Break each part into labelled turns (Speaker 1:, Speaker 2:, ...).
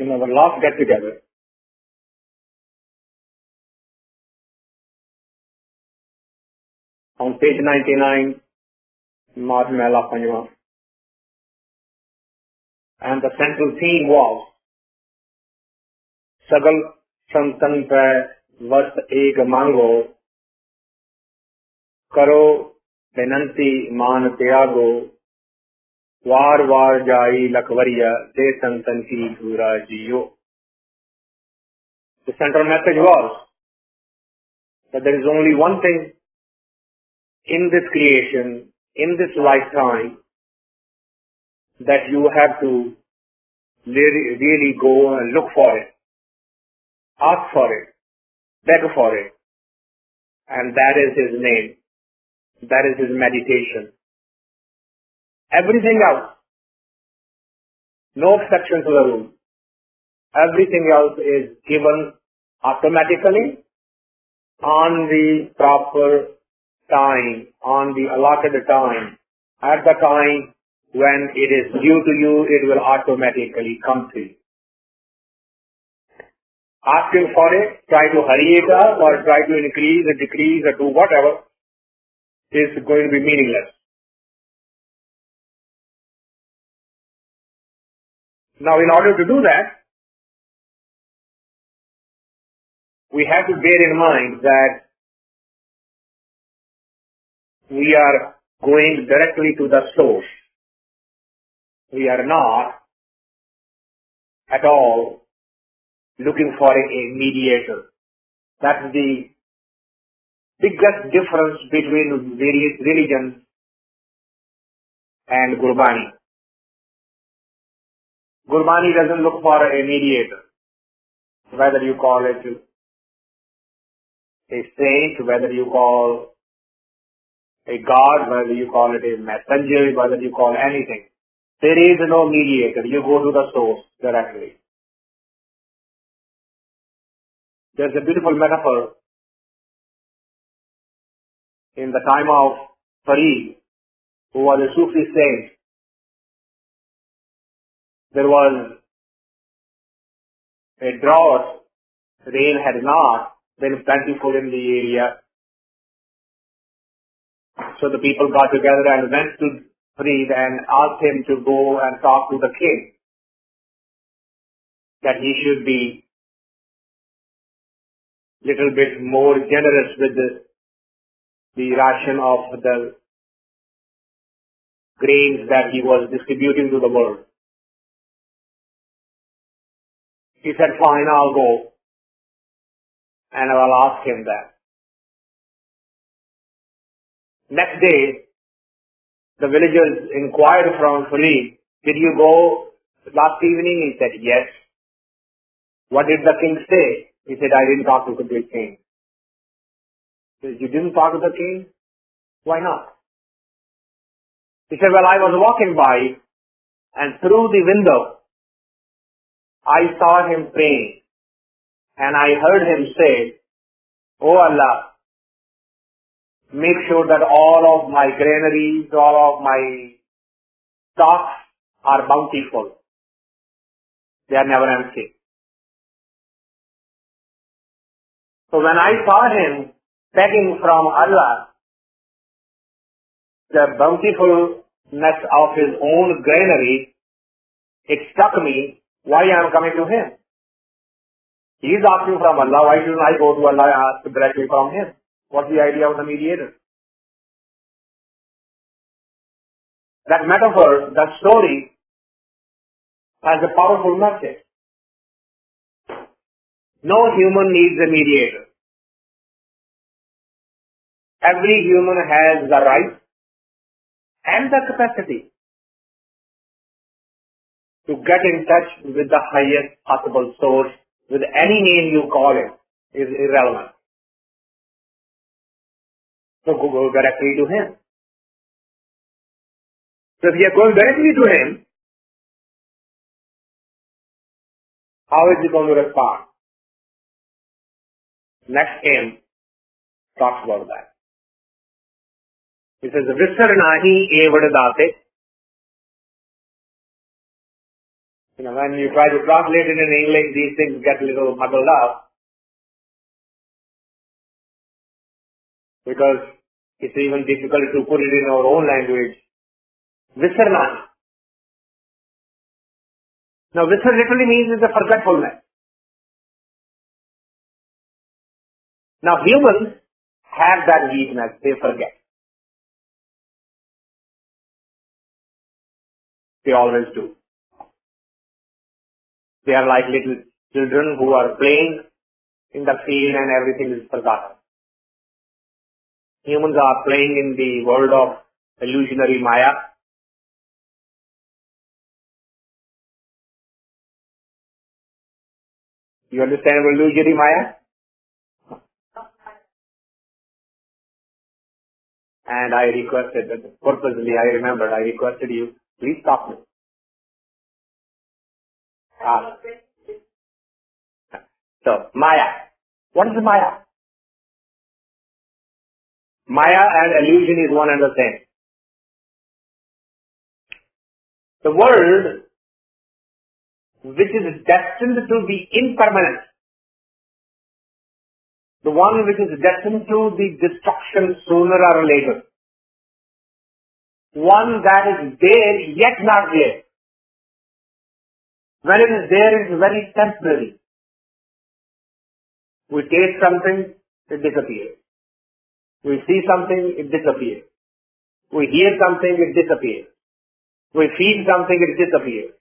Speaker 1: in our last get together, on page 99, Maajh Mehla5, and the central theme was Sagal Santan Pe Vart Ek Mango Karo Benanti Man Tyago War War Jai Lakhwariya De Santan Ki Pura Jiyo. The central message was that there is only one thing in this creation, in this lifetime, that you have to really go and look for it, ask for it, beg for it, and that is his name, that is his meditation. Everything else, no exception to the rule, everything else is given automatically on the proper time, on the allotted time, at the time when it is due to you, it will automatically come to you. Asking for it, try to hurry it up or try to increase or decrease or do whatever is going to be meaningless. Now, in order to do that, we have to bear in mind that we are going directly to the source. We are not at all looking for a mediator. That's the biggest difference between various religions and Gurbani. Gurbani doesn't look for a mediator, whether you call it a saint, whether you call a god, whether you call it a messenger, whether you call anything. There is no mediator. You go to the source directly. There's a beautiful metaphor in the time of Farid, who was a Sufi saint. There was a drought, rain had not been plentiful in the area. So the people got together and went to Farid and asked him to go and talk to the king, that he should be little bit more generous with the ration of the grains that he was distributing to the world. He said, fine, I'll go and I'll ask him that. Next day, the villagers inquired from Farid, did you go last evening? He said, yes. What did the king say? He said, I didn't talk to the king. He said, you didn't talk to the king? Why not? He said, well, I was walking by and through the window, I saw him praying and I heard him say, oh Allah, make sure that all of my granaries, all of my stocks are bountiful. They are never empty. So when I saw him begging from Allah the bountifulness of his own granary, it struck me why I am coming to him. He is asking from Allah, why shouldn't I go to Allah and ask directly from him? What's the idea of the mediator? That metaphor, that story, has a powerful message. No human needs a mediator. Every human has the right and the capacity to get in touch with the highest possible source with any name you call it is irrelevant. So go directly to him. So if you are going directly to him, how is he going to respond? Next hymn talks about that. He says, Visar nahi Eayvad Daatey. When you try to translate it in English, these things get a little muddled up because it's even difficult to put it in our own language. Visar. Now, Visar literally means is the forgetfulness. Now, humans have that weakness. They forget. They always do. They are like little children who are playing in the field and everything is forgotten. Humans are playing in the world of illusionary Maya. You understand illusionary Maya? And I requested, purposely I remembered, I requested you, please stop me. So, Maya. What is Maya? Maya and illusion is one and the same. The world which is destined to be impermanent, the one which is destined to the destruction sooner or later, one that is there yet not there. When it is there, it is very temporary. We taste something, it disappears. We see something, it disappears. We hear something, it disappears. We feel something, it disappears.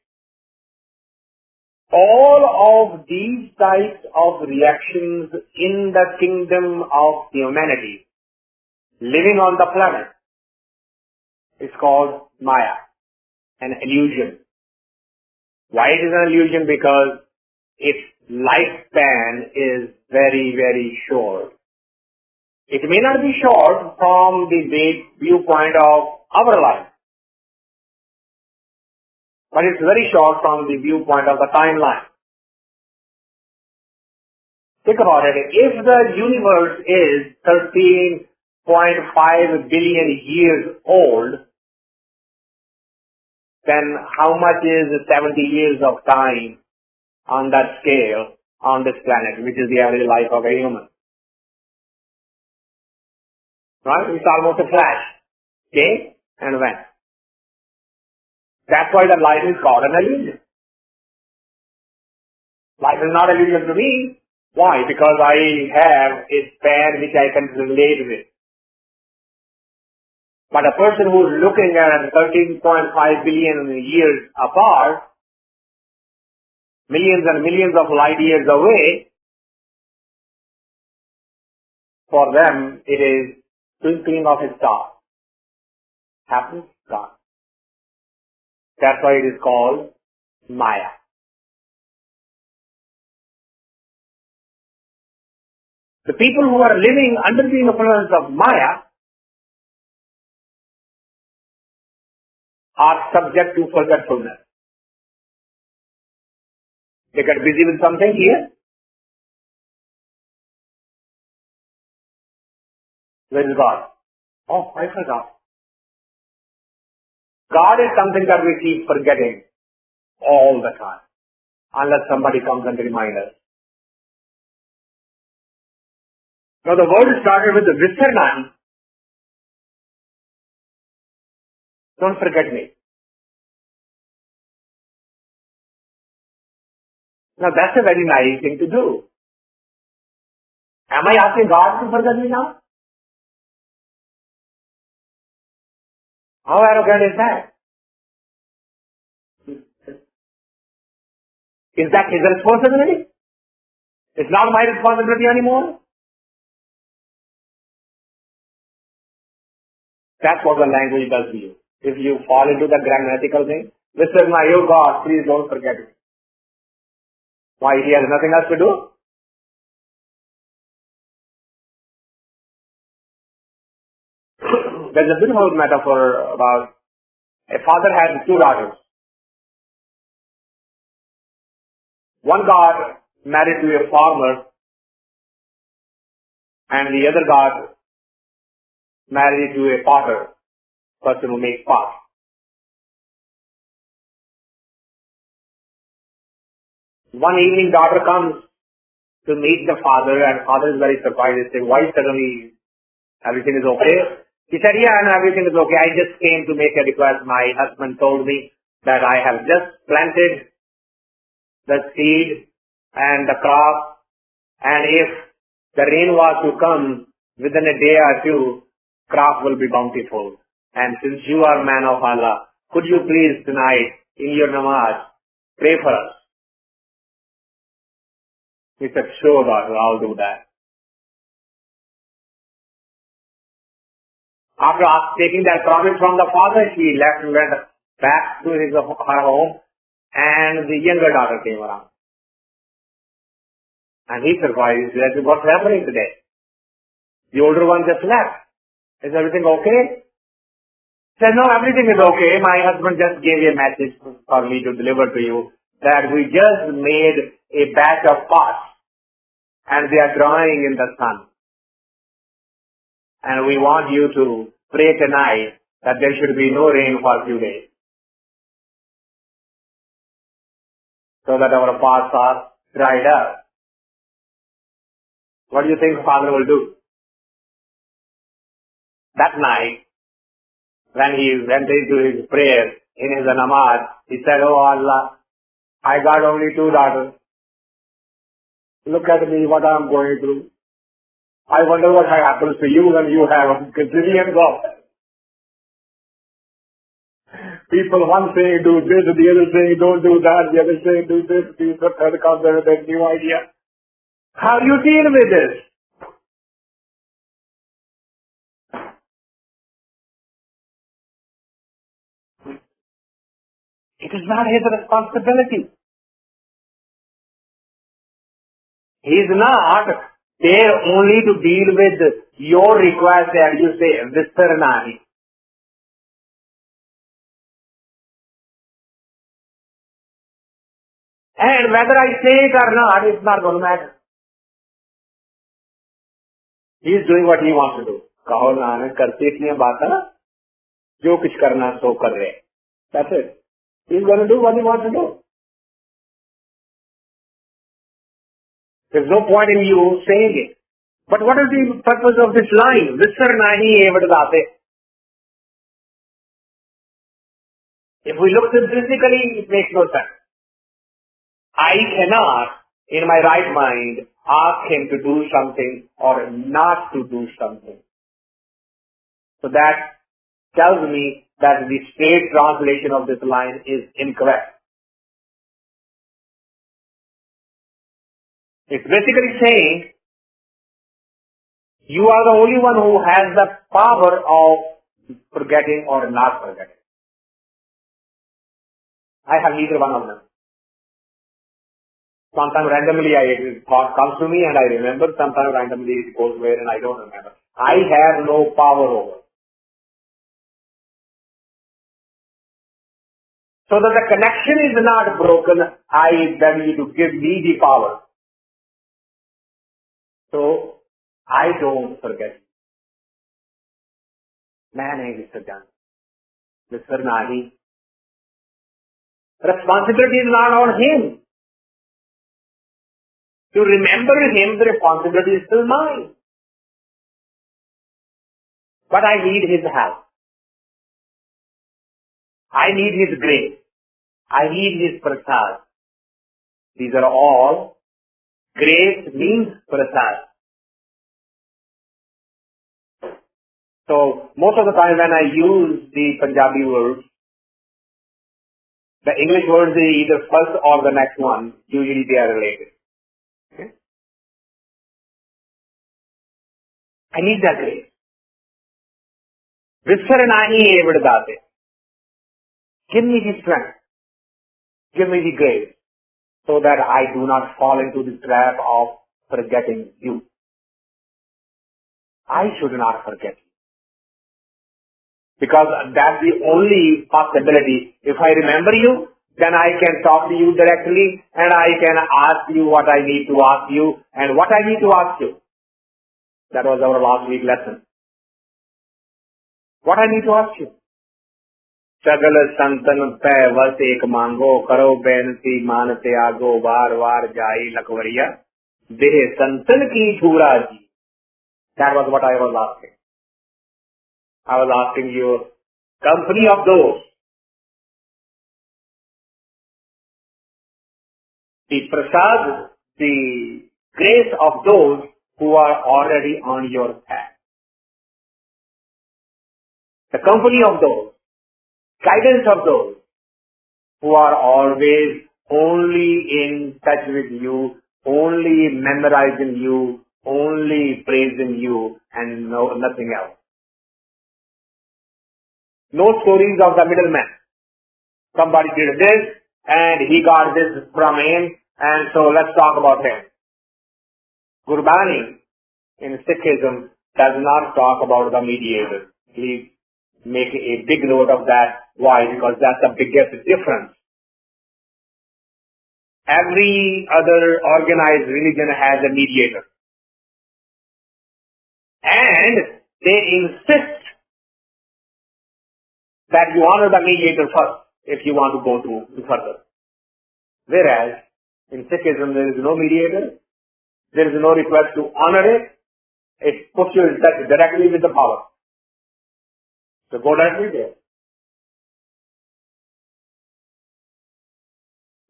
Speaker 1: All of these types of reactions in the kingdom of humanity living on the planet is called Maya, an illusion. Why it is an illusion? Because its lifespan is very, very short. It may not be short from the viewpoint of our life, but it's very short from the viewpoint of the timeline. Think about it. If the universe is 13.5 billion years old, then how much is 70 years of time on that scale on this planet, which is the average life of a human? Right? It's almost a flash. Came and went. That's why the life is called an illusion. Life is not an illusion to me. Why? Because I have a span which I can relate with. But a person who is looking at 13.5 billion years apart, millions and millions of light years away, for them it is twinkling of a star. Happens? Gone. That's why it is called Maya. The people who are living under the influence of Maya are subject to forgetfulness. They get busy with something here. Where is God? Oh, I forgot. God is something that we keep forgetting all the time, unless somebody comes and reminds us. Now the word started with the Visar. Don't forget me. Now that's a very nice thing to do. Am I asking God to forget me now? How arrogant is that? Is that his responsibility? It's not my responsibility anymore? That's what the language does to you. If you fall into the grammatical thing, Mr. You God, please don't forget me. Why? He has nothing else to do? There's a beautiful metaphor about a father had two daughters. One got married to a farmer and the other got married to a potter, person who makes pots. One evening, daughter comes to meet the father, and father is very surprised. He says, why suddenly everything is okay? He said, yeah, no, everything is okay. I just came to make a request. My husband told me that I have just planted the seed and the crop, and if the rain was to come within a day or two, crop will be bountiful. And since you are man of Allah, could you please tonight in your namaz pray for us? He said, sure, daughter, I'll do that. After taking that promise from the father, she left and went back to her home, and the younger daughter came around. And he surprised. He said, what's happening today? The older one just left. Is everything okay? He said, no, everything is okay. My husband just gave a message for me to deliver to you that we just made a batch of pots and they are drying in the sun. And we want you to pray tonight that there should be no rain for a few days, so that our pots are dried up. What do you think father will do? That night, when he went into his prayer, in his namaz, he said, oh Allah, I got only 2 daughters. Look at me, what I am going through. I wonder what happens to you when you have gazillions of people, one saying do this, the other saying don't do that, the other saying do this, the third comes with a new idea. How do you deal with this? It is not his responsibility. He is not there only to deal with your request that you say, Visar nahi. And whether I say it or not, it's not going to matter. He is doing what he wants to do. Kaho nanak karte itniyan baatan na, jo kuch karna so kar rahe. That's it. He's going to do what he wants to do. There's no point in you saying it. But what is the purpose of this line? Visar nahi Eayvad Daatey. If we look simplistically, it makes no sense. I cannot, in my right mind, ask him to do something or not to do something. So that tells me that the straight translation of this line is incorrect. It's basically saying, you are the only one who has the power of forgetting or not forgetting. I have neither one of them. Sometimes randomly a thought comes to me and I remember, sometimes randomly it goes where and I don't remember. I have no power over it. So that the connection is not broken, I beg you to give me the power. So, I don't forget. मैं नहीं विसर जाना. विसर नहीं. Responsibility is not on him. To remember him, the responsibility is still mine. But I need his help. I need his grace. I need his prasad. These are all, grace means prasad. So, most of the time when I use the Punjabi words, the English words are either first or the next one, usually they are related. Okay? I need that grace. Visar nahi Eayvad Daatey. Give me the strength. Give me the grace so that I do not fall into the trap of forgetting you. I should not forget you. Because that's the only possibility. If I remember you, then I can talk to you directly and I can ask you what I need to ask you and what I need to ask you. That was our last week lesson. What I need to ask you. सगल संतन पै वस एक मांगो करो बेनती मान त्यागो बार बार जाई लखवरिया देह संतन की छूरा जी. That was what I was asking. I was asking you, company of those, the prasad, the grace of those who are already on your path. The company of those, guidance of those who are always only in touch with you, only memorizing you, only praising you, and nothing else. No stories of the middleman. Somebody did this, and he got this from him, and so let's talk about him. Gurbani in Sikhism does not talk about the mediator. Please make a big note of that. Why? Because that's the biggest difference. Every other organized religion has a mediator. And they insist that you honor the mediator first if you want to go to further. Whereas in Sikhism there is no mediator. There is no request to honor it. It puts you in touch directly with the power. So go directly there.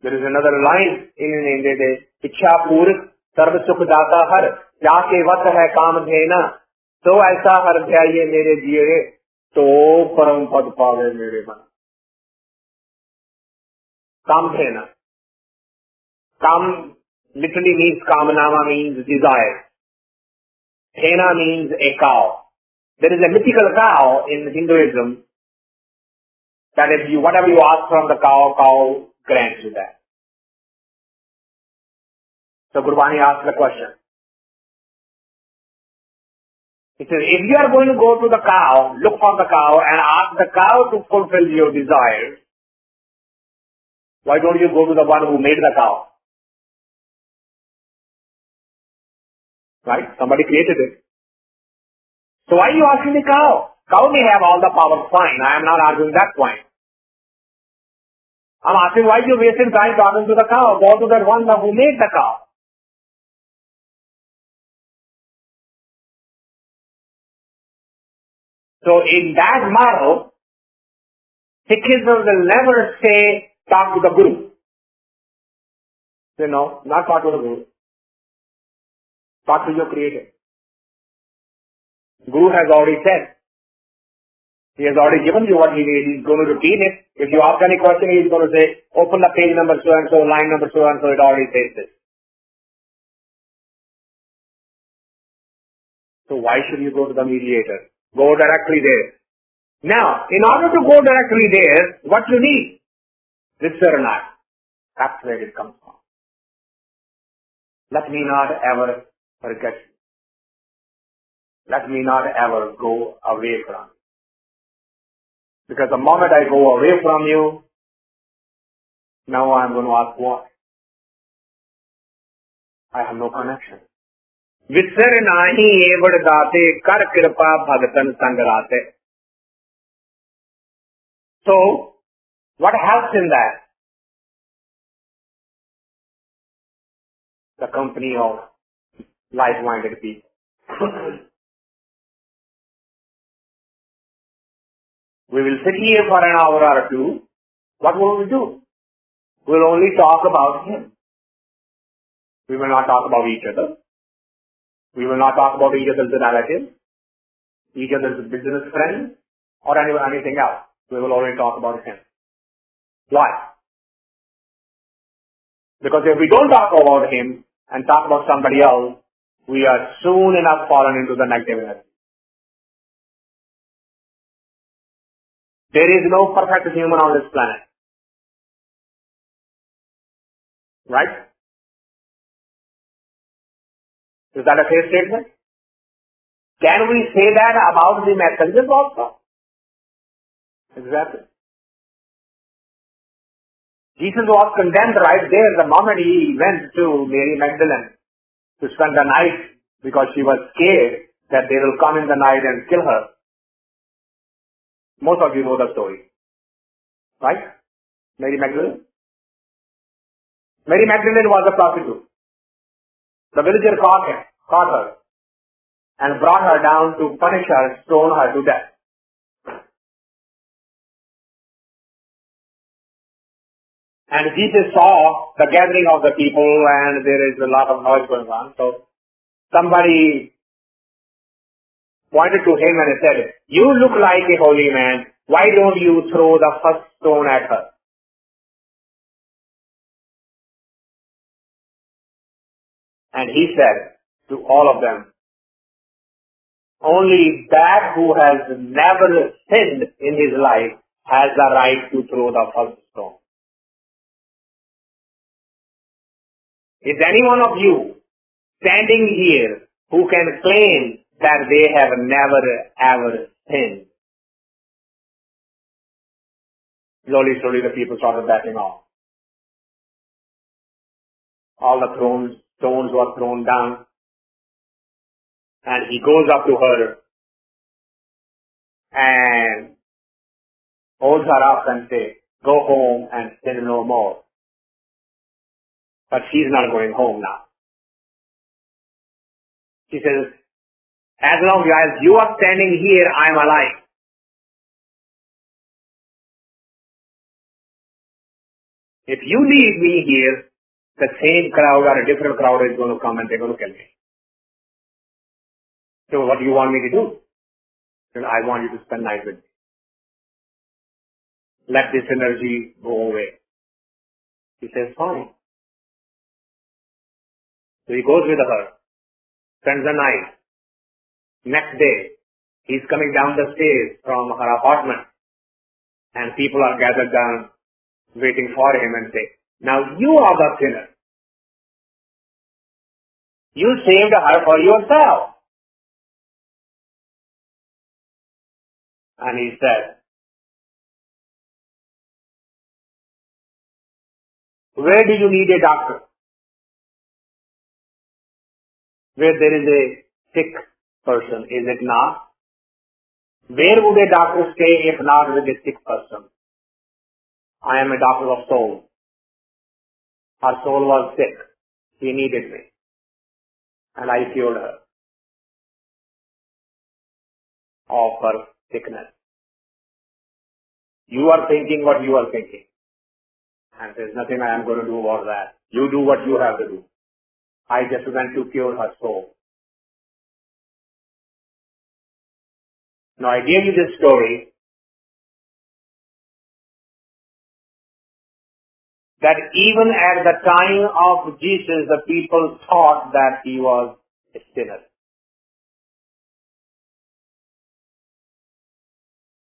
Speaker 1: There is another line in the Ichha Purik Sarv Sukh Data Har Jaake Vat Hai Kam Dhena So Aisa Har Dhyaye Mere Jiye To Param Pad Pave Mere Ban. Kam Dhena. Kam literally means Kamanama means desire. Dhena means a cow. There is a mythical cow in Hinduism that if you, whatever you ask from the cow, cow grants you that. So Gurbani asked the question. He says, if you are going to go to the cow, look for the cow and ask the cow to fulfill your desires, why don't you go to the one who made the cow? Right? Somebody created it. So why are you asking the cow? Cow may have all the power, fine. I am not arguing that point. I'm asking why you wasting time talking to the cow. Go to that one who made the cow. So in that model, Sikhism will never say, talk to the Guru. Say no, not talk to the Guru. Talk to your Creator. Guru has already said. He has already given you what he needs. He's going to repeat it. If you ask any question, he's going to say, open the page number so and so, line number so and so, it already says this. So why should you go to the mediator? Go directly there. Now, in order to go directly there, what you need? Visar. That's where it comes from. Let me not ever forget you. Let me not ever go away from you. Because the moment I go away from you, now I'm going to ask why. I have no connection. Visar nahi Eayvad Daatey kar kripa bhagatan sangrate. So, what helps in that? The company of like-minded people. We will sit here for an hour or two. What will we do? We will only talk about him. We will not talk about each other. We will not talk about each other's relatives, each other's business friends, or anything else. We will only talk about him. Why? Because if we don't talk about him and talk about somebody else, we are soon enough fallen into the negative energy. There is no perfect human on this planet. Right? Is that a fair statement? Can we say that about the messengers also? Exactly. Jesus was condemned right there the moment he went to Mary Magdalene to spend the night because she was scared that they will come in the night and kill her. Most of you know the story. Right? Mary Magdalene? Mary Magdalene was a prostitute. The villager caught her, and brought her down to punish her, stone her to death. And Jesus saw the gathering of the people, and there is a lot of noise going on. So somebody pointed to him and said, "You look like a holy man. Why don't you throw the first stone at her?" And he said to all of them, "Only that who has never sinned in his life has the right to throw the first stone." Is any one of you standing here who can claim that they have never ever sinned? Slowly the people started backing off. All the stones were thrown down, and he goes up to her and holds her up and says, "Go home and sin no more." But she's not going home now. She says, "As long as you are standing here, I am alive." If you leave me here, the same crowd or a different crowd is going to come and they're going to kill me. So what do you want me to do? Then I want you to spend night with me. Let this energy go away. He says, "Fine." So he goes with her, spends the night. Next day, he's coming down the stairs from her apartment, and people are gathered down waiting for him and say, "Now you are the sinner. You saved her for yourself." And he said, "Where do you need a doctor? Where there is a sick person, is it not? Where would a doctor stay if not with a sick person? I am a doctor of soul. Her soul was sick. She needed me. And I cured her of her sickness. You are thinking what you are thinking. And there's nothing I am going to do about that. You do what you have to do. I just went to cure her soul." Now I gave you this story that even at the time of Jesus, the people thought that he was a sinner.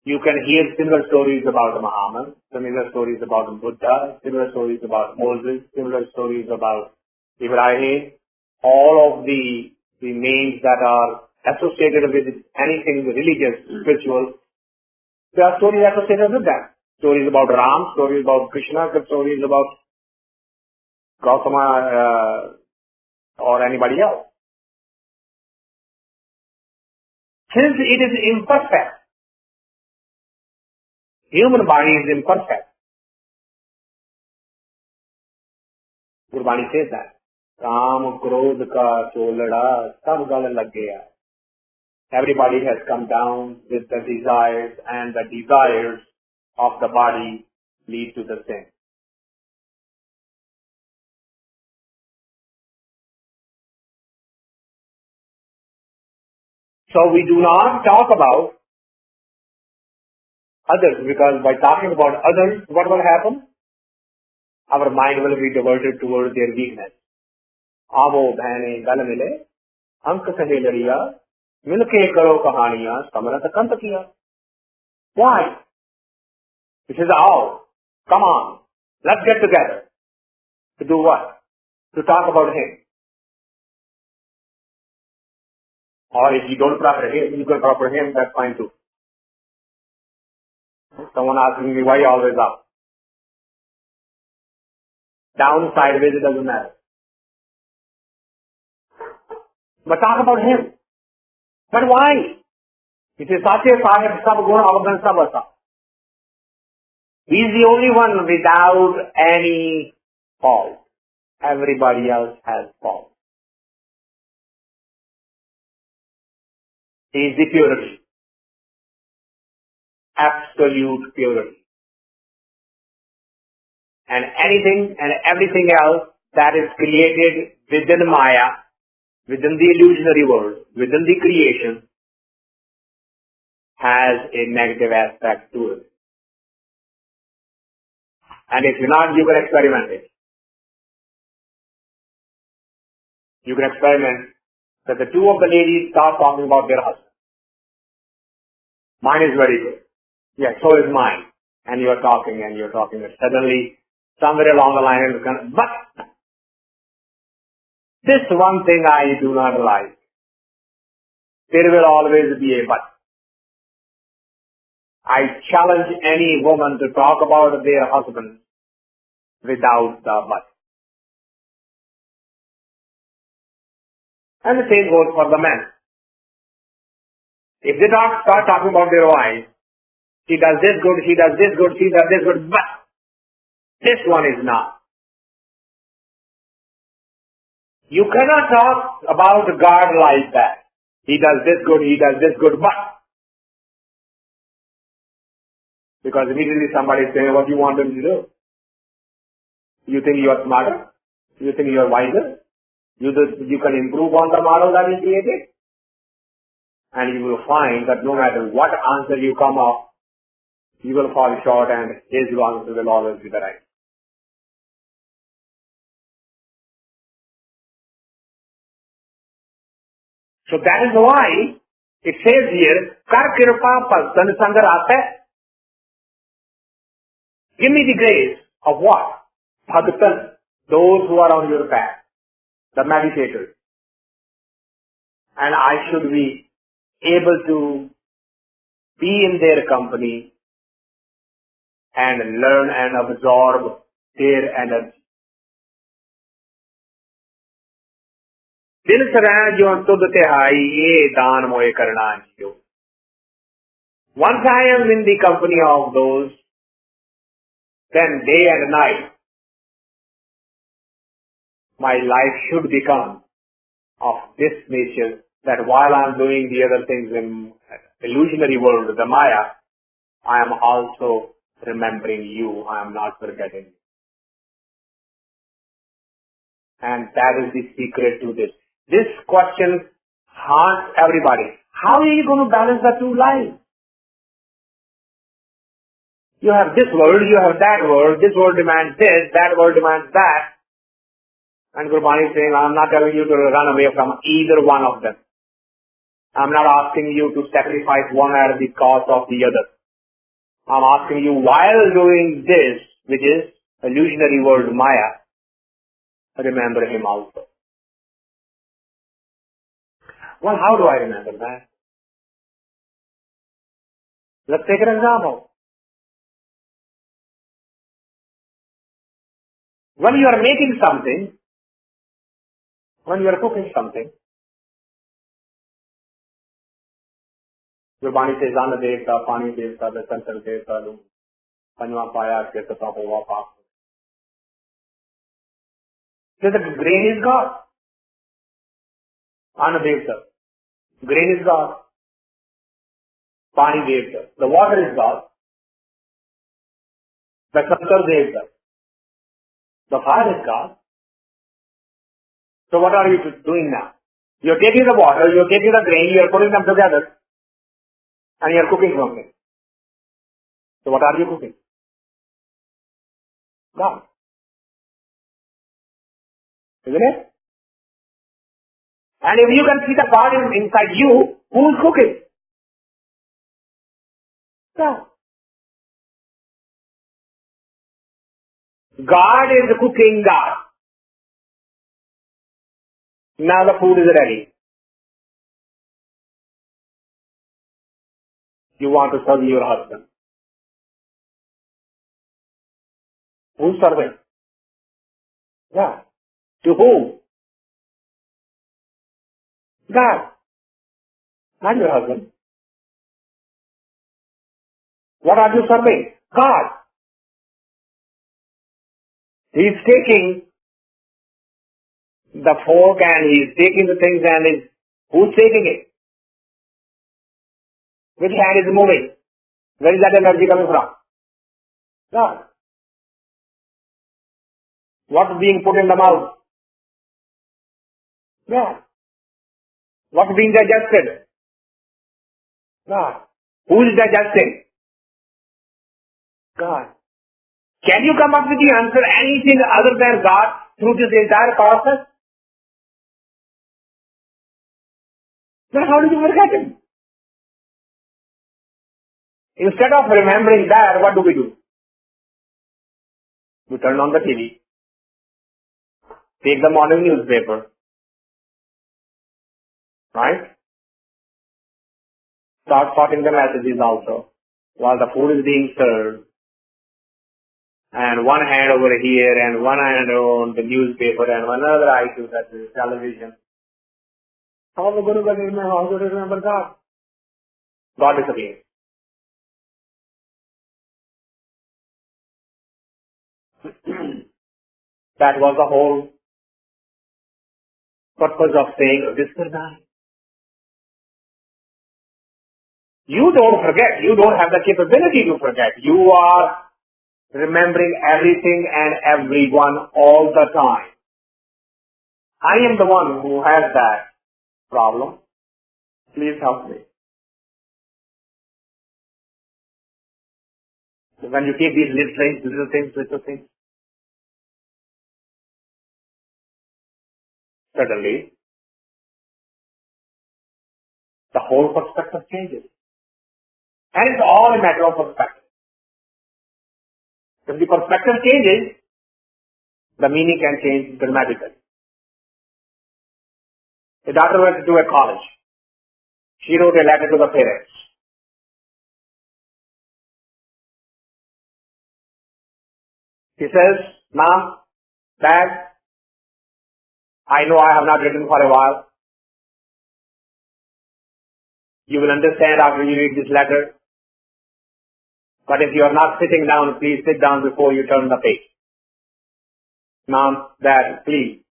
Speaker 1: You can hear similar stories about Muhammad, similar stories about Buddha, similar stories about Moses, similar stories about Ibrahim. All of the names that are associated with anything religious, spiritual, there are stories associated with them. Stories about Ram, stories about Krishna, stories about Gautama or anybody else. Since it is imperfect, human body is imperfect. Gurbani says that. Kaam, krodh ka cholada, sab gal lag gaya. Everybody has come down with the desires, and the desires of the body lead to the sin. So we do not talk about others, because by talking about others, what will happen? Our mind will be diverted towards their weakness. Aavo bhane gal mile, ank sahe ladiya, milke karo kahaniyan, samrat kant kiya. Why? He says, "Oh, come on, let's get together." To do what? To talk about him. Or if you don't prefer him, you can prefer him, that's fine too. Someone asking me, "Why you always up?" Down, sideways, it doesn't matter. But talk about him. But why? He says, "Sache sahib sab gun avgan sab asa." He's the only one without any fault. Everybody else has fault. He is the purity. Absolute purity. And anything and everything else that is created within Maya, within the illusionary world, within the creation, has a negative aspect to it. And if you're not, you can experiment it. You can experiment that the two of the ladies start talking about their husband. Mine is very good. Yes, so is mine. And you're talking and you're talking. And suddenly, somewhere along the line, it's going to, but this one thing I do not like. There will always be a but. I challenge any woman to talk about their husband without the but. And the same goes for the men. If they start talking about their wife, she does this good, she does this good, she does this good, but this one is not. You cannot talk about God like that. He does this good, he does this good, but. Because immediately somebody is saying, what do you want him to do? You think you are smarter? You think you are wiser? You can improve on the model that is created? And you will find that no matter what answer you come up, you will fall short and his answer will always be the right. So that is why it says here, Kar Kirpa Pastan Sangarate. Give me the grace of what? Bhagatan, those who are on your path, the meditators. And I should be able to be in their company and learn and absorb their energy. Dil sarah jo tud tehai ye daan moye karna jiyo. Once I am in the company of those, then day and night, my life should become of this nature, that while I am doing the other things in illusionary world, the Maya, I am also remembering you. I am not forgetting you. And that is the secret to this. This question haunts everybody. How are you going to balance the two lives? You have this world, you have that world. This world demands this, that world demands that. And Gurbani is saying, I am not telling you to run away from either one of them. I am not asking you to sacrifice one at the cost of the other. I am asking you, while doing this, which is illusionary world Maya, remember him also. Well, how do I remember that? Let's take an example. When you are making something, when you are cooking something, Gurbani says, Anna Devta, Pani Devta, Vasantar Devta, Lu, Panjwa Paya, Ketata Hova Paak. So the grain is God. Anna Devta. Grain is God. Pani Devta. The water is God. Vasantar Devta. The fire is God. So what are you doing now? You're taking the water, you're taking the grain, you're putting them together, and you're cooking something. So what are you cooking? God. Isn't it? And if you can see the God inside you, who's cooking? God. God is cooking God. Now the food is ready. You want to serve your husband. Who's serving? God. To whom? God. Not your husband. What are you serving? God. He's taking the fork and he's taking the things and who's taking it? Which hand is moving? Where is that energy coming from? God. What's being put in the mouth? God. What's being digested? God. Who is digesting? God. Can you come up with the answer anything other than God through this entire process? Then how did you forget Him? Instead of remembering that, what do? We turn on the TV, take the morning newspaper, right? Start sorting the messages also while the food is being served. And one hand over here and one hand on the newspaper and one other eye to the television. How are we going to remember? How are we going to remember God? God disappears. That was the whole purpose of saying this will die. You don't forget. You don't have the capability to forget. You are remembering everything and everyone all the time. I am the one who has that problem. Please help me. When you take these little things, suddenly the whole perspective changes. And it's all a matter of perspective. If the perspective changes, the meaning can change dramatically. A daughter went to a college. She wrote a letter to the parents. She says, Mom, Dad, I know I have not written for a while. You will understand after you read this letter. But if you are not sitting down, please sit down before you turn the page. Mom, Dad, please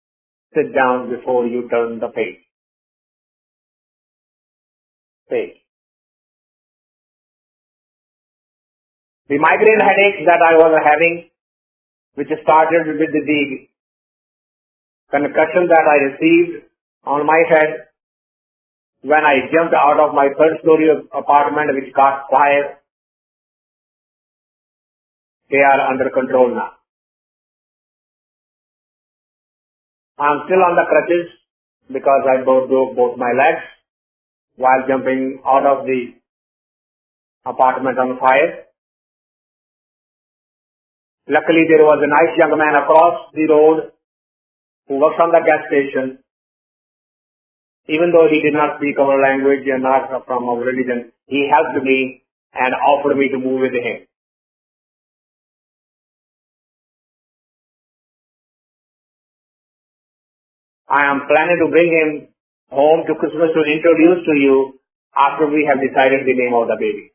Speaker 1: sit down before you turn the page. Page. The migraine headaches that I was having, which started with the concussion that I received on my head when I jumped out of my third story apartment which caught fire, they are under control now. I'm still on the crutches because I broke both my legs while jumping out of the apartment on fire. Luckily, there was a nice young man across the road who works on the gas station. Even though he did not speak our language and not from our religion, he helped me and offered me to move with him. I am planning to bring him home to Christmas to introduce to you after we have decided the name of the baby.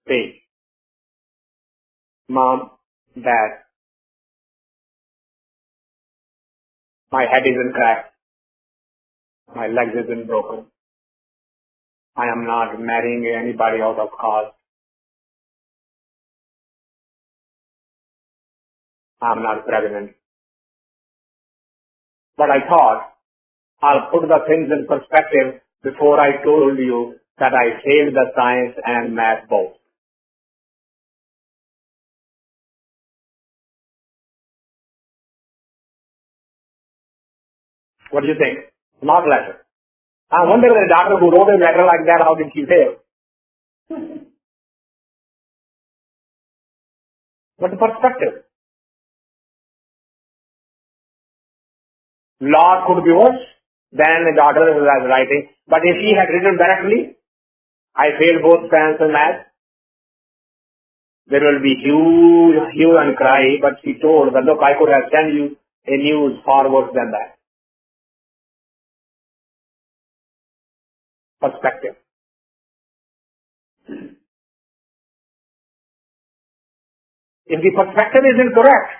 Speaker 1: Say, Mom, Dad, my head isn't cracked. My legs isn't broken. I am not marrying anybody out of cause. I am not pregnant. But I thought I'll put the things in perspective before I told you that I failed the science and math both. What do you think? Not letter. I wonder the doctor who wrote a letter like that, how did she fail? But the perspective. Law could be worse than the daughter who was writing. But if she had written directly, I failed both science and math, there will be hue and cry. But she told that, look, I could have sent you a news far worse than that. Perspective. If the perspective is incorrect,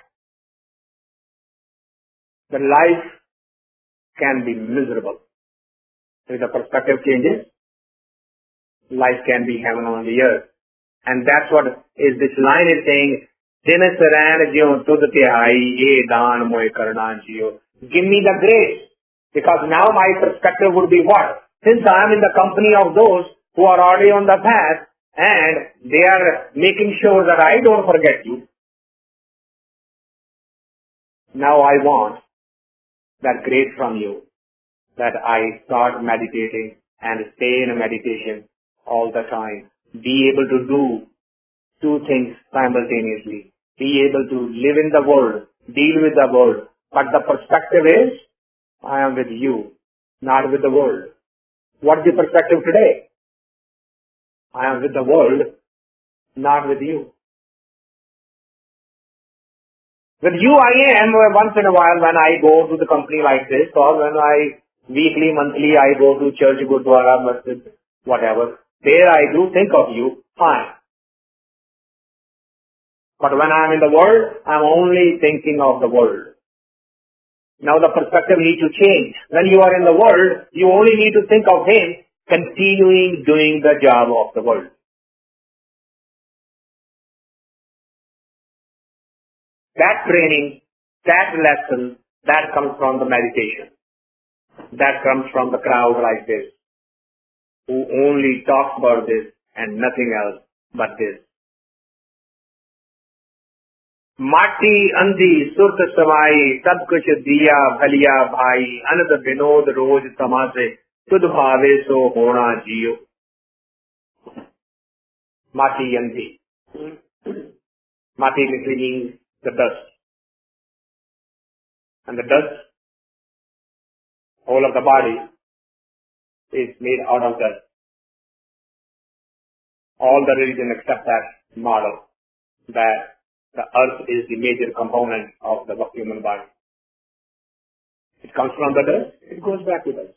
Speaker 1: the life can be miserable. If the perspective changes, life can be heaven on the earth. And that's what is this line is saying, Din saran jyo tud tihai, ye daan moy karna jiyo. Give me the grace. Because now my perspective would be what? Since I am in the company of those who are already on the path and they are making sure that I don't forget you, now I want that grace from you, that I start meditating and stay in a meditation all the time. Be able to do two things simultaneously. Be able to live in the world, deal with the world. But the perspective is, I am with you, not with the world. What's the perspective today? I am with the world, not with you. With you I am once in a while when I go to the company like this, or when I weekly, monthly I go to church, gurdwara, masjid, whatever. There I do think of you, fine. But when I am in the world, I am only thinking of the world. Now the perspective needs to change. When you are in the world, you only need to think of Him continuing doing the job of the world. That training, that lesson, that comes from the meditation. That comes from the crowd like this, who only talks about this and nothing else but this. माटी अंधी सुर्त समाई सब कुछ दिया भलिया भाई अनद विनोद रोज तमाशे तुद भावे सो होना जियो. Mati अंधी. Mati literally means the dust. And the dust, whole of the body, is made out of dust. All the religion accept that model, that the earth is the major component of the human body. It comes from the dust, it goes back to dust.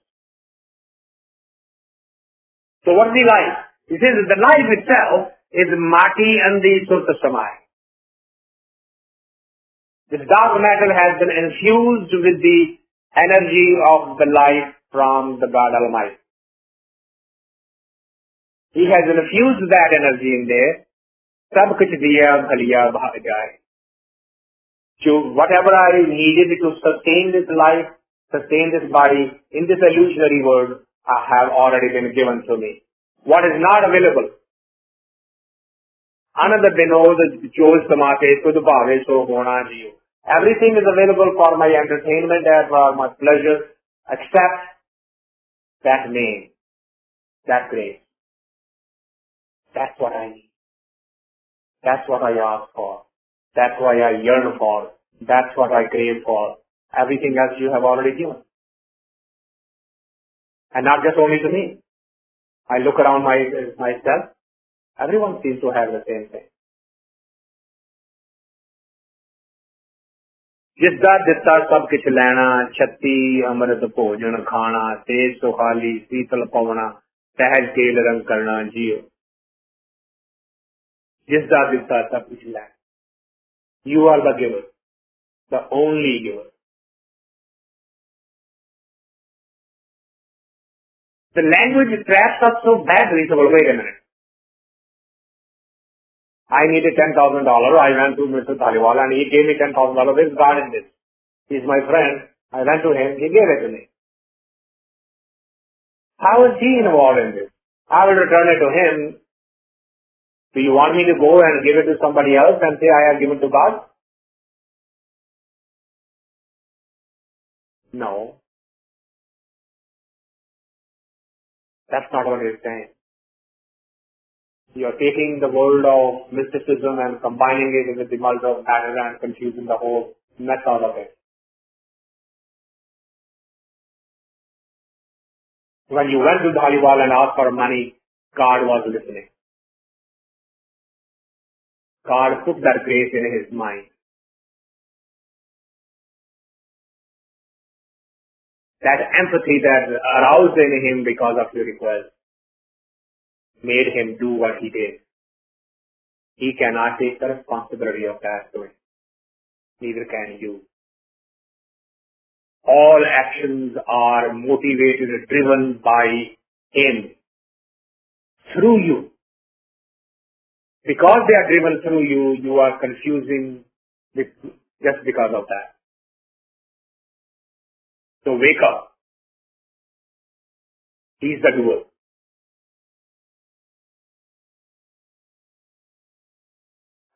Speaker 1: So what's the life? He says that the life itself is mati andi surta samai. This dark matter has been infused with the energy of the life from the God Almighty. He has infused that energy in there. Sab kuch diya bhaliya bhag jaye. So whatever I needed to sustain this life, sustain this body in this illusionary world, I have already been given to me. What is not available? Another vinod chose tamate tud bhave so hona jiyo. Everything is available for my entertainment and for my pleasure, except that name, that grace. That's what I need. That's what I ask for. That's what I yearn for. That's what I crave for. Everything else you have already given. And not just only to me. I look around myself. Everyone seems to have the same thing. जिसदा दिता सब किछ लैना छत्ती अमृत भोजन खाना तेज सुखाली शीतल पवना सहज केल रंग करना जियो. जिसदा दिता सब कुछ लैना. You are the giver, the only giver. The language traps us so badly. So wait a minute. I needed $10,000. I went to Mr. Dhaliwal and he gave me $10,000. There's God in this. He's my friend. I went to him. He gave it to me. How is he involved in this? I will return it to him. Do you want me to go and give it to somebody else and say I have given to God? No. That's not what he's saying. You are taking the world of mysticism and combining it with the world of matter and confusing the whole mess out of it. When you went to Dhaliwal and asked for money, God was listening. God put that grace in his mind. That empathy that aroused in him because of your request made him do what he did. He cannot take the responsibility of that doing. Neither can you. All actions are motivated, driven by him, through you. Because they are driven through you, you are confusing just because of that. So wake up. He's the doer.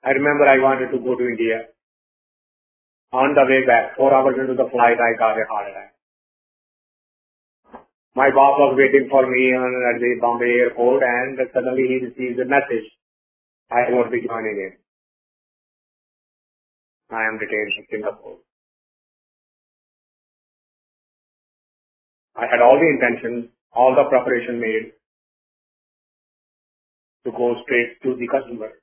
Speaker 1: I remember I wanted to go to India. On the way back, 4 hours into the flight, I got a heart attack. My boss was waiting for me at the Bombay airport, and suddenly he received a message. I won't be joining him. I am detained in Singapore. I had all the intentions, all the preparation made to go straight to the customer.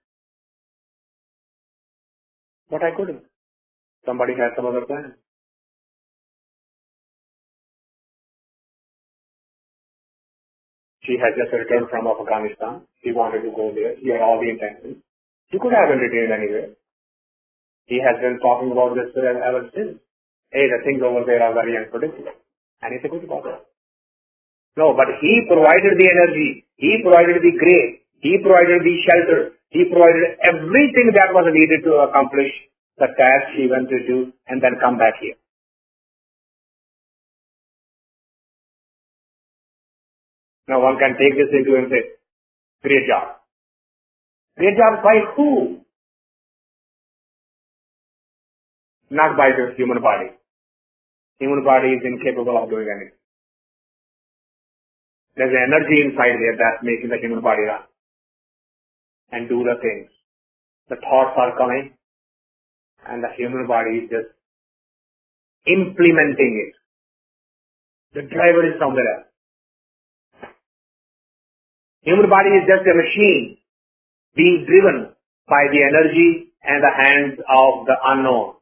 Speaker 1: But I couldn't. Somebody had some other plan. She had just returned from Afghanistan. She wanted to go there. She had all the intentions. She could have been detained anywhere. He has been talking about this ever since. Hey, the things over there are very unpredictable. And it's a good about it. No, but he provided the energy. He provided the grace. He provided the shelter. He provided everything that was needed to accomplish the task she went to do and then come back here. Now one can take this into and say, great job. Great job by who? Not by the human body. Human body is incapable of doing anything. There's an energy inside there that's making the human body run and do the things. The thoughts are coming and the human body is just implementing it. The driver is somewhere else. Human body is just a machine being driven by the energy and the hands of the unknown,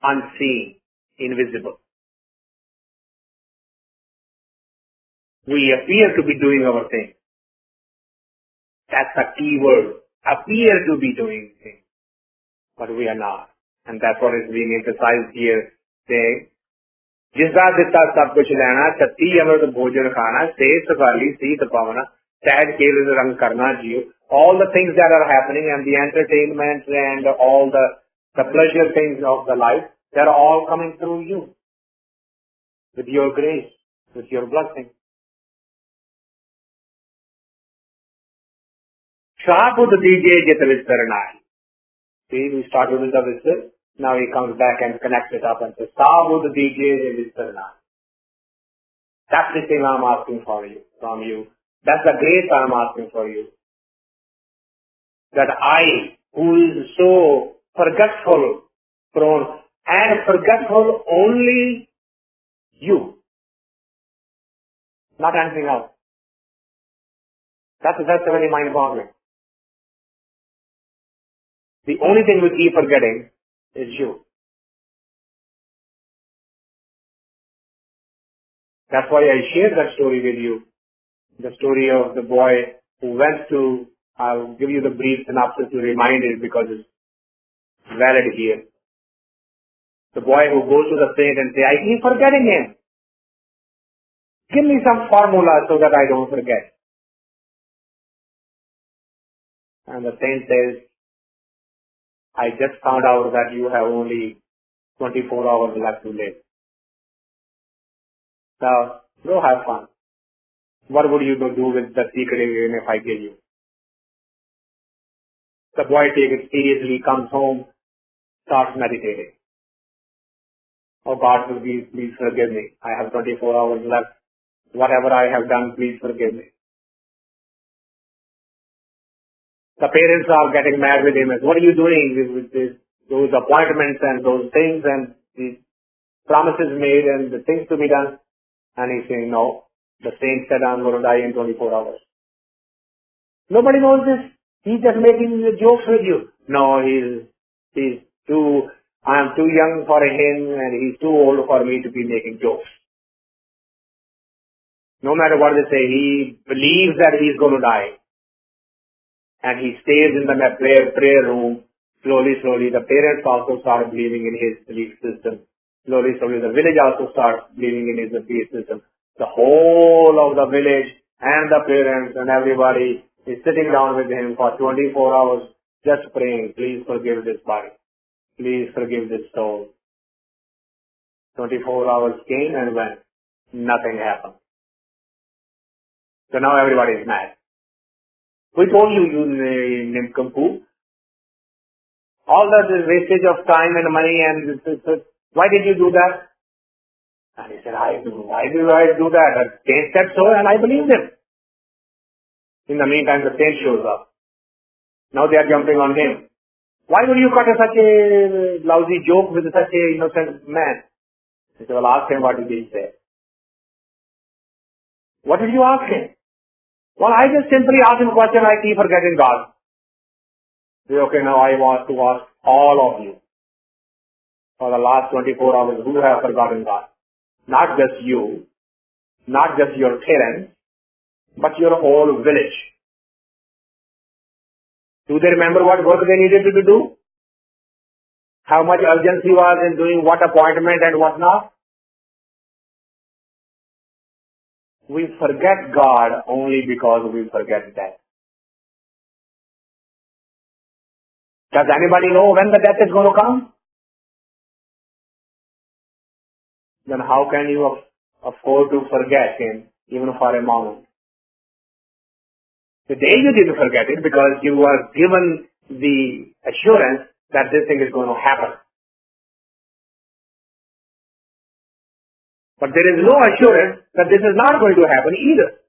Speaker 1: unseen, invisible. We appear to be doing our thing. That's a key word. Appear to be doing things. But we are not. And that's what is being emphasized here, saying, जिसका दिता सब कुछ लेना, छत्ती अमृत भोजन खाना, सेठ सवाली, सीत पावना, sad खेल रंग करना जियो. All the things that are happening and the entertainment and all the pleasure things of the life, they're all coming through you. With your grace, with your blessing. Shapud dije jit vistarnai. See, we started with the vistar. Now he comes back and connects it up and says, Sabud dije vistarnai. That's the thing I'm asking from you. That's the grace I'm asking for you. That I, who is so forgetful, prone, and forgetful only you. Not anything else. That's very mind-boggling. The only thing we keep forgetting is you. That's why I shared that story with you. The story of the boy who went to, I'll give you the brief synopsis to remind it because it's valid here. The boy who goes to the saint and says, I keep forgetting him. Give me some formula so that I don't forget. And the saint says, I just found out that you have only 24 hours left to live. Now, go have fun. What would you do with the secret even if I give you? The boy takes it seriously, comes home, starts meditating. Oh God, please forgive me. I have 24 hours left. Whatever I have done, please forgive me. The parents are getting mad with him. What are you doing with those appointments and those things and these promises made and the things to be done? And he's saying, no. The saint said, I'm going to die in 24 hours. Nobody knows this. He's just making jokes with you. No, I'm too young for him and he's too old for me to be making jokes. No matter what they say, he believes that he's going to die. and he stays in the prayer room. Slowly, the parents also start believing in his belief system. Slowly, the village also starts believing in his belief system. The whole of the village and the parents and everybody is sitting down with him for 24 hours just praying, please forgive this body. Please forgive this soul. 24 hours came and went. Nothing happened. So now everybody is mad. Who told you, you nincompoop? All that is wastage of time and money and why did you do that? And he said, why do I do that? The saint said so and I believed him. In the meantime, the saint shows up. Now they are jumping on him. Why would you cut such a lousy joke with such a innocent man? He said, well, ask him what did he say. What did you ask him? Well, I just simply asked him a question, I keep forgetting God. Say, okay, now I want to ask all of you for the last 24 hours who have forgotten God. Not just you, not just your parents, but your whole village. Do they remember what work they needed to do? How much urgency was in doing what appointment and what not? We forget God only because we forget death. Does anybody know when the death is going to come? Then how can you afford to forget Him even for a moment? Today you didn't forget it because you were given the assurance that this thing is going to happen. But there is no assurance that this is not going to happen either.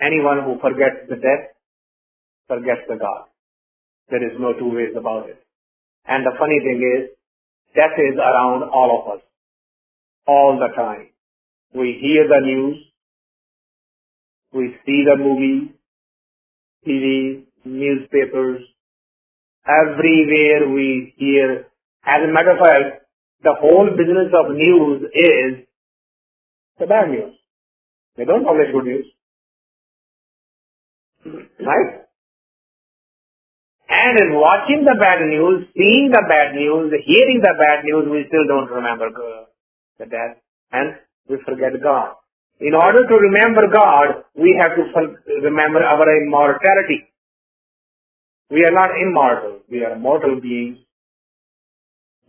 Speaker 1: Anyone who forgets the death forgets the God. There is no two ways about it. And the funny thing is, death is around all of us, all the time. We hear the news, we see the movies, TV, newspapers, everywhere we hear. As a matter of fact, the whole business of news is the bad news. They don't publish good news. Right? And in watching the bad news, seeing the bad news, hearing the bad news, we still don't remember the death. And we forget God. In order to remember God, we have to remember our immortality. We are not immortal. We are mortal beings.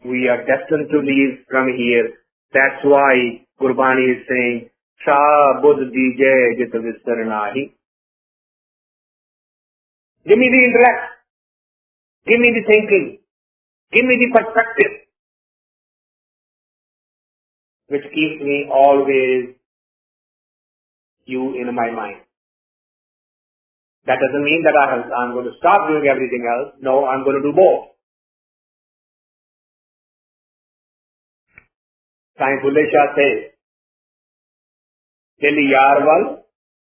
Speaker 1: We are destined to leave from here. That's why Gurbani is saying, Shah Buddh Dije Jit Visar Nahi. Give me the intellect. Give me the thinking. Give me the perspective. Which keeps me always you in my mind. That doesn't mean that I'm going to stop doing everything else. No, I'm going to do both. Sai Bulle Shah says, Dil Yarwal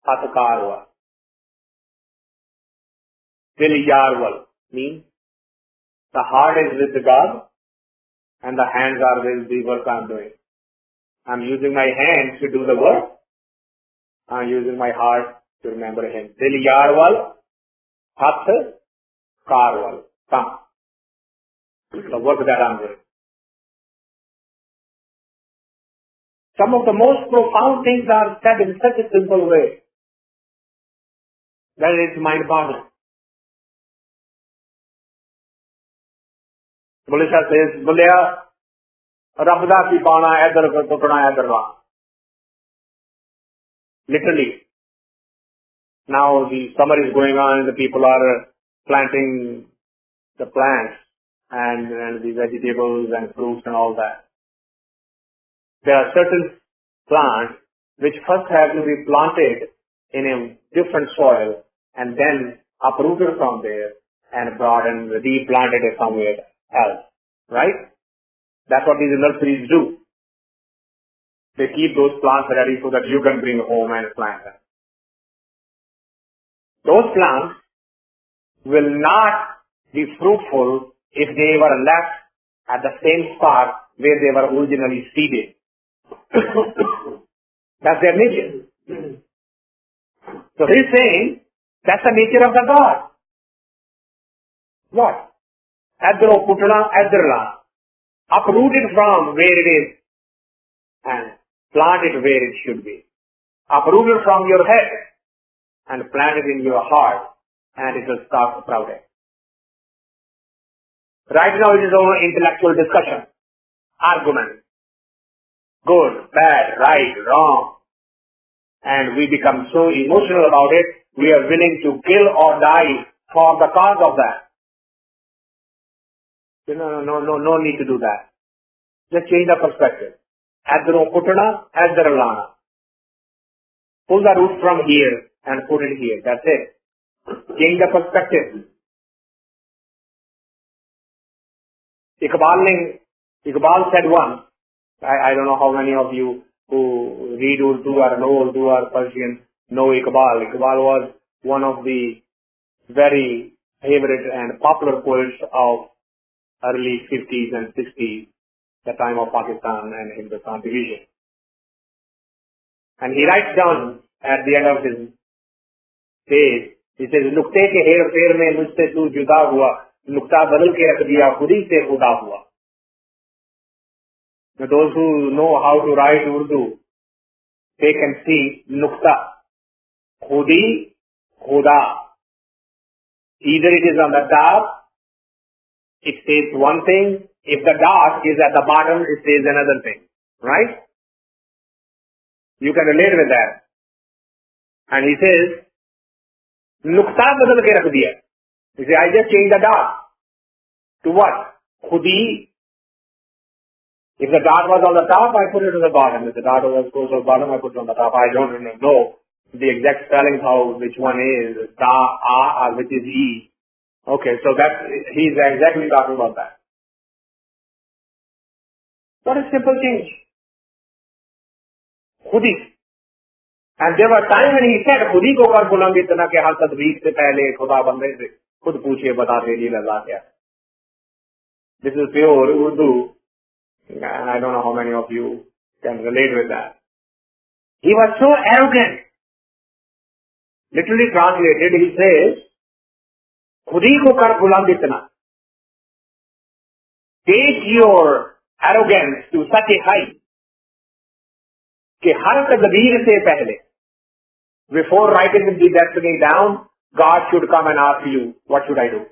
Speaker 1: Hatkarwa. Dil Yarwal means the heart is with God and the hands are with the work I'm doing. I'm using my hands to do the work. I'm using my heart to remember Him. Dil Yarwal Hatkarwal. Come. The work that I'm doing. Some of the most profound things are said in such a simple way that it's mind-boggling. Bulle Shah says, Bullya, Rabb da ki paana idhar tukna idhar wa. Literally. Now the summer is going on and the people are planting the plants and the vegetables and fruits and all that. There are certain plants which first have to be planted in a different soil and then uprooted from there and brought and replanted it somewhere else. Right? That's what these nurseries do. They keep those plants ready so that you can bring home and plant them. Those plants will not be fruitful if they were left at the same spot where they were originally seeded. That's their nature. So he's saying that's the nature of the God. What? Adro putana adrla. Uproot it from where it is and plant it where it should be. Uproot it from your head and plant it in your heart, and it will start sprouting. Right now it is only intellectual discussion, argument, good, bad, right, wrong, and we become so emotional about it, we are willing to kill or die for the cause of that. No need to do that. Just change the perspective. Adro putana, adralana. Pull the root from here and put it here. That's it. Change the perspective. Iqbal said once, I don't know how many of you who read Urdu or know Urdu or Persian know Iqbal. Iqbal was one of the very favorite and popular poets of early 50s and 60s, the time of Pakistan and Hindustan division. And he writes down at the end of his days, he says, Nukte ke her fer mein mujhse tu juda hua, nukta badal ke rakh diya khudi se khuda hua. Now those who know how to write Urdu, they can see nukta, khudi, khuda. Either it is on the top, it says one thing. If the dot is at the bottom, it says another thing. Right? You can relate with that. And he says, nukta badal ke rakh diya. He says, I just changed the dot. To what? Khudi. If the dot was on the top, I put it on the bottom. If the dot was close to the bottom, I put it on the top. I don't know the exact spelling how which one is da, a, or which is e. Okay, so that he's exactly talking about that. What a simple change. Khudi. And there was time when he said, Khudi ko kar bulang itna ke har tadbir se pehle khuda bande se khud puche bata teri raza kya. This is pure Urdu. And I don't know how many of you can relate with that. He was so arrogant. Literally translated, he says, Khudi ko kar bulang itna. Take your arrogance to such a height कि हर तदबीर से पहले, before writing the destiny down, God should come and ask you, what should I do?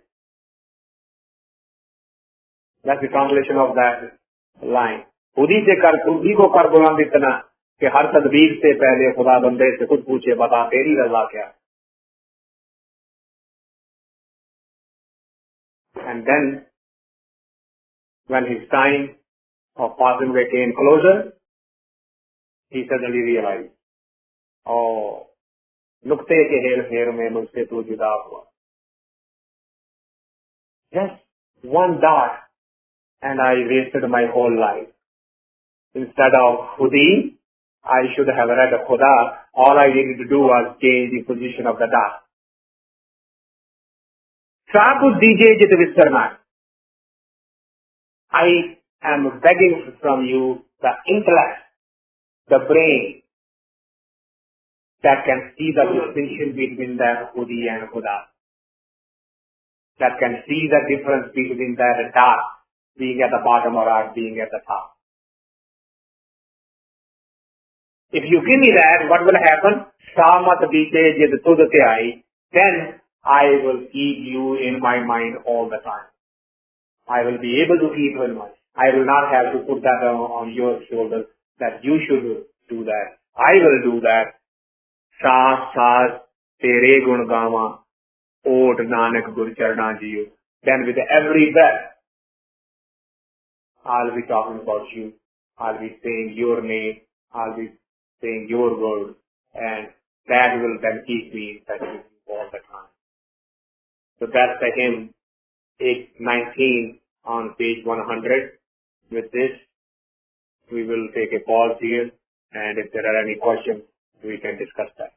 Speaker 1: That's the translation of that line. खुदी को कर बुलंद इतना कि हर तदबीर से पहले खुदा बंदे से खुद पूछे बता तेरी रजा क्या. And then when his time of passing away came closer, he suddenly realized, oh, नुक्ते के हेर फेर में मुझसे तू जुदा हुआ. Just one dot and I wasted my whole life. Instead of Khudi, I should have read Khuda. All I needed to do was change the position of the dot. Sabu DJ jit Visar. I am begging from you the intellect, the brain, that can see the distinction between that Khudi and Khuda. That can see the difference between that dot being at the bottom or being at the top. If you give me that, what will happen? Samat bite jid tudte ai. Then I will keep you in my mind all the time. I will be able to keep you in mind. I will not have to put that on your shoulders that you should do that. I will do that. Saas saas tere gun gama ot nanak gur charna jiyo. Then with every breath, I'll be talking about you. I'll be saying your name. I'll be saying your word. And that will then keep me in touch with you all the time. So that's the hymn 819 on page 100. With this, we will take a pause here. And if there are any questions, we can discuss that.